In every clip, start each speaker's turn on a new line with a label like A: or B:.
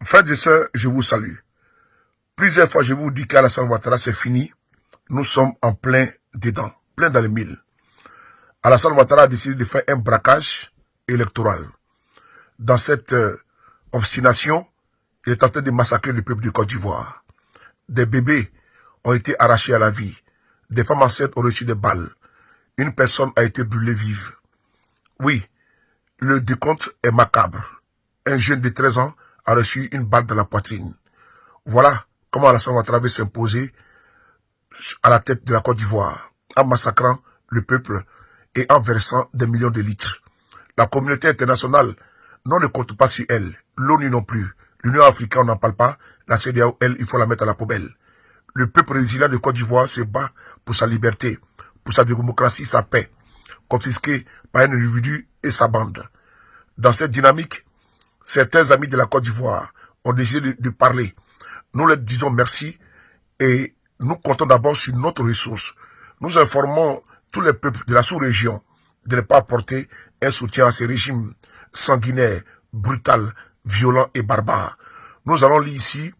A: Frères et sœurs, je vous salue. Plusieurs fois, je vous dis qu'Alassane Ouattara, c'est fini. Nous sommes en plein dedans, plein dans les mille. Alassane Ouattara a décidé de faire un braquage électoral. Dans cette obstination, il est tenté de massacrer le peuple du Côte d'Ivoire. Des bébés ont été arrachés à la vie. Des femmes enceintes ont reçu des balles. Une personne a été brûlée vive. Oui, le décompte est macabre. Un jeune de 13 ans a reçu une balle dans la poitrine. Voilà comment Alassane Ouattara veut s'imposer à la tête de la Côte d'Ivoire, en massacrant le peuple et en versant des millions de litres. La communauté internationale, non, ne compte pas sur elle. L'ONU non plus. L'Union africaine, on n'en parle pas. La CEDEAO, elle, il faut la mettre à la poubelle. Le peuple résilient de Côte d'Ivoire se bat pour sa liberté, pour sa démocratie, sa paix, confisqué par un individu et sa bande. Dans cette dynamique, certains amis de la Côte d'Ivoire ont décidé de parler. Nous leur disons merci et nous comptons d'abord sur notre ressource. Nous informons tous les peuples de la sous-région de ne pas apporter un soutien à ces régimes sanguinaires, brutaux, violents et barbares. Nous allons lire ici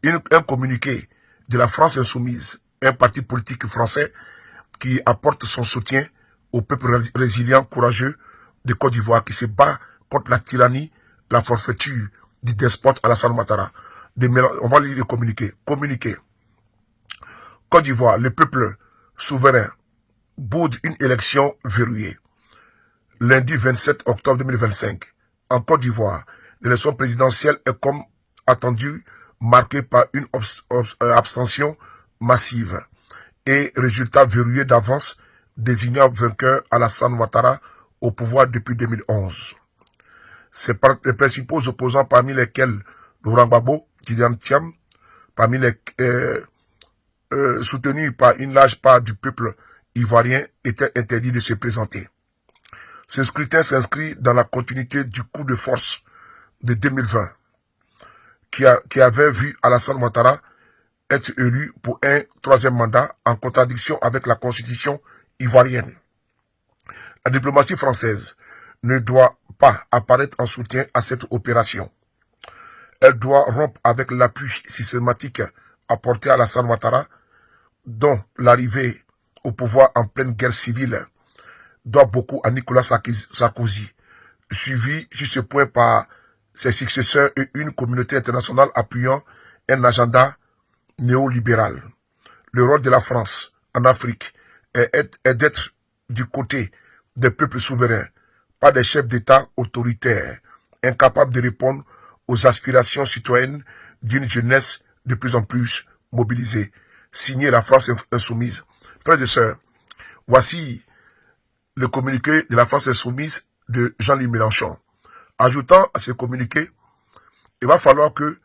A: un communiqué de la France Insoumise, un parti politique français qui apporte son soutien au peuple résilient, courageux de Côte d'Ivoire qui se bat contre la tyrannie, la forfaiture du despote Alassane Ouattara. On va lire le communiqué. Communiqué. Côte d'Ivoire, le peuple souverain boude une élection verrouillée. Lundi 27 octobre 2025, en Côte d'Ivoire, l'élection présidentielle est comme attendu marquée par une abstention massive et résultat verrouillé d'avance désignant vainqueur Alassane Ouattara au pouvoir depuis 2011. Ses principaux opposants, parmi lesquels Laurent Gbagbo, Tidiane Thiam, parmi les soutenus par une large part du peuple ivoirien, étaient interdits de se présenter. Ce scrutin s'inscrit dans la continuité du coup de force de 2020 qui avait vu Alassane Ouattara être élu pour un troisième mandat en contradiction avec la constitution ivoirienne. La diplomatie française ne doit pas apparaître en soutien à cette opération. Elle doit rompre avec l'appui systématique apporté à Alassane Ouattara, dont l'arrivée au pouvoir en pleine guerre civile doit beaucoup à Nicolas Sarkozy, suivi sur ce point par ses successeurs et une communauté internationale appuyant un agenda néolibéral. Le rôle de la France en Afrique est d'être du côté des peuples souverains, pas des chefs d'État autoritaires, incapables de répondre aux aspirations citoyennes d'une jeunesse de plus en plus mobilisée. Signé la France Insoumise. Frères et sœurs, voici le communiqué de la France Insoumise de Jean-Louis Mélenchon. Ajoutant à ce communiqué, il va falloir que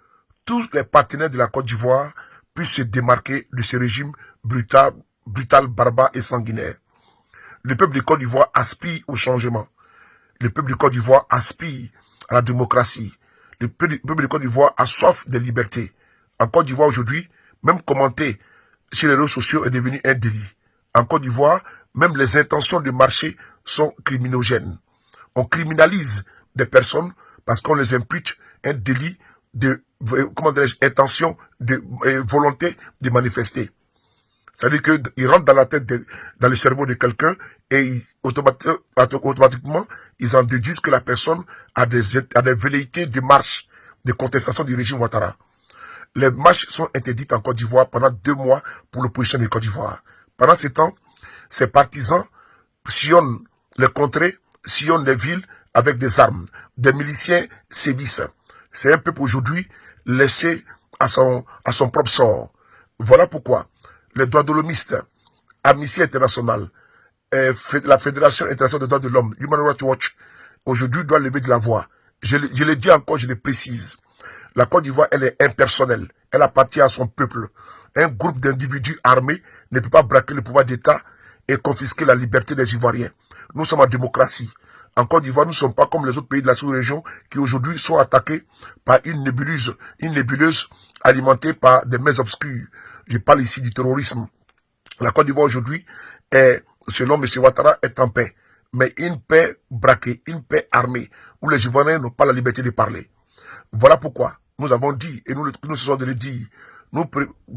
A: tous les partenaires de la Côte d'Ivoire puissent se démarquer de ce régime brutal, barbare et sanguinaire. Le peuple de Côte d'Ivoire aspire au changement. Le peuple de Côte d'Ivoire aspire à la démocratie. Le peuple de Côte d'Ivoire a soif de liberté. En Côte d'Ivoire aujourd'hui, même commenter sur les réseaux sociaux est devenu un délit. En Côte d'Ivoire, même les intentions de marché sont criminogènes. On criminalise des personnes parce qu'on les impute un délit de, intention, de volonté de manifester. C'est-à-dire qu'ils rentrent dans la tête, dans le cerveau de quelqu'un et automatiquement, ils en déduisent que la personne a des velléités de marche, de contestation du régime Ouattara. Les marches sont interdites en Côte d'Ivoire pendant 2 mois pour l'opposition de Côte d'Ivoire. Pendant ce temps, ces partisans sillonnent les contrées, sillonnent les villes avec des armes. Des miliciens sévissent. C'est un peuple aujourd'hui laissé à son propre sort. Voilà pourquoi les droits de l'hommiste, Amnesty International, la Fédération internationale des droits de l'homme, Human Rights Watch, aujourd'hui doit lever de la voix. Je le dis encore, je le précise. La Côte d'Ivoire, elle est impersonnelle. Elle appartient à son peuple. Un groupe d'individus armés ne peut pas braquer le pouvoir d'État et confisquer la liberté des Ivoiriens. Nous sommes en démocratie. En Côte d'Ivoire, nous ne sommes pas comme les autres pays de la sous-région qui aujourd'hui sont attaqués par une nébuleuse alimentée par des mains obscures. Je parle ici du terrorisme. La Côte d'Ivoire aujourd'hui selon M. Ouattara, est en paix. Mais une paix braquée, une paix armée, où les Ivoiriens n'ont pas la liberté de parler. Voilà pourquoi nous avons dit, et nous cessons de le dire,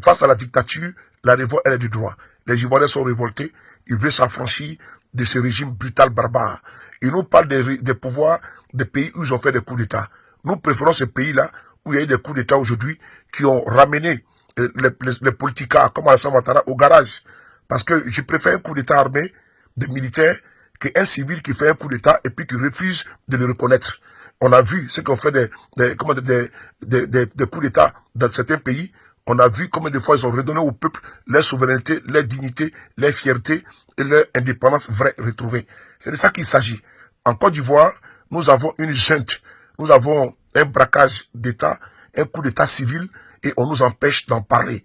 A: face à la dictature, la révolte, elle est du droit. Les Ivoiriens sont révoltés, ils veulent s'affranchir de ce régime brutal, barbare. Ils nous parlent des pouvoirs des pays où ils ont fait des coups d'État. Nous préférons ces pays-là, où il y a eu des coups d'État aujourd'hui, qui ont ramené les politicards, comme Alassane Ouattara, au garage. Parce que je préfère un coup d'État armé, des militaires, qu'un civil qui fait un coup d'État et puis qui refuse de le reconnaître. On a vu ce qu'on fait des coups d'État dans certains pays. On a vu combien de fois ils ont redonné au peuple leur souveraineté, leur dignité, leur fierté et leur indépendance vraie retrouvée. C'est de ça qu'il s'agit. En Côte d'Ivoire, nous avons une junte, nous avons un braquage d'État, un coup d'État civil et on nous empêche d'en parler.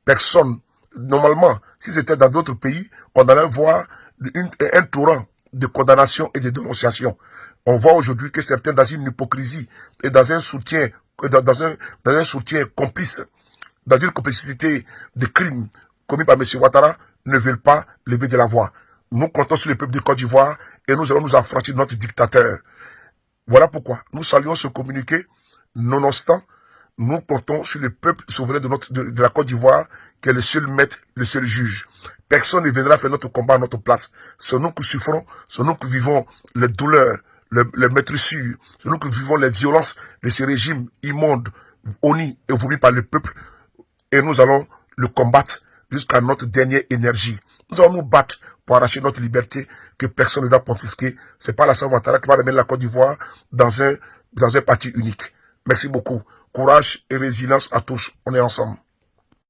A: Personne, normalement, si c'était dans d'autres pays, on allait voir un torrent de condamnation et de dénonciation. On voit aujourd'hui que certains, dans une hypocrisie et dans un soutien, dans un soutien complice, dans une complicité de crimes commis par M. Ouattara, ne veulent pas lever de la voix. Nous comptons sur le peuple de Côte d'Ivoire et nous allons nous affranchir de notre dictateur. Voilà pourquoi nous saluons ce communiqué. Nonobstant, nous comptons sur le peuple souverain de la Côte d'Ivoire, qui est le seul maître, le seul juge. Personne ne viendra faire notre combat à notre place. C'est nous qui souffrons, c'est nous qui vivons les douleurs, les maîtressures, c'est nous qui vivons les violences de ce régime immonde, honni et vomi par le peuple. Et nous allons le combattre jusqu'à notre dernière énergie. Nous allons nous battre pour arracher notre liberté que personne ne doit confisquer. C'est pas Alassane Ouattara qui va remettre la Côte d'Ivoire dans un parti unique. Merci beaucoup. Courage et résilience à tous. On est ensemble.